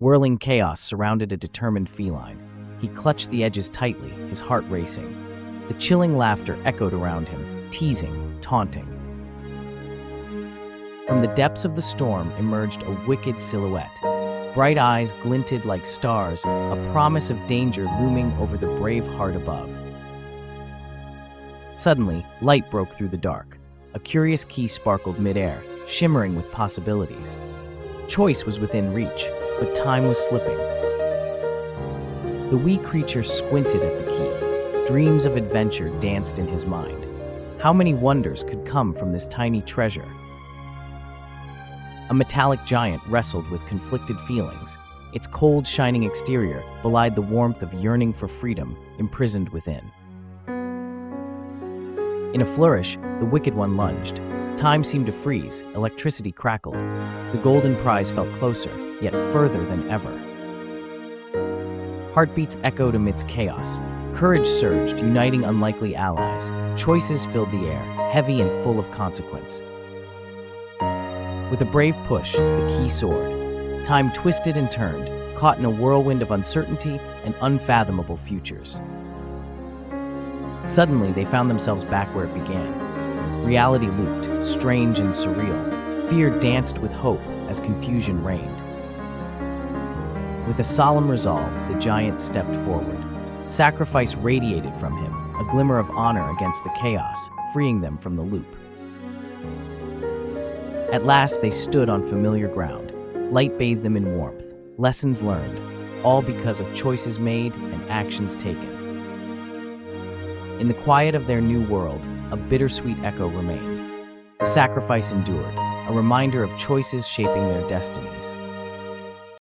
Whirling chaos surrounded a determined feline. He clutched the edges tightly, his heart racing. The chilling laughter echoed around him, teasing, taunting. From the depths of the storm emerged a wicked silhouette. Bright eyes glinted like stars, a promise of danger looming over the brave heart above. Suddenly, light broke through the dark. A curious key sparkled midair, shimmering with possibilities. Choice was within reach, but time was slipping. The wee creature squinted at the key. Dreams of adventure danced in his mind. How many wonders could come from this tiny treasure? A metallic giant wrestled with conflicted feelings. Its cold, shining exterior belied the warmth of yearning for freedom imprisoned within. In a flourish, the wicked one lunged. Time seemed to freeze, electricity crackled. The golden prize felt closer, yet further than ever. Heartbeats echoed amidst chaos. Courage surged, uniting unlikely allies. Choices filled the air, heavy and full of consequence. With a brave push, the key soared. Time twisted and turned, caught in a whirlwind of uncertainty and unfathomable futures. Suddenly, they found themselves back where it began. Reality looped, strange and surreal. Fear danced with hope as confusion reigned. With a solemn resolve, the giant stepped forward. Sacrifice radiated from him, a glimmer of honor against the chaos, freeing them from the loop. At last, they stood on familiar ground. Light bathed them in warmth. Lessons learned, all because of choices made and actions taken. In the quiet of their new world, a bittersweet echo remained. The sacrifice endured, a reminder of choices shaping their destinies.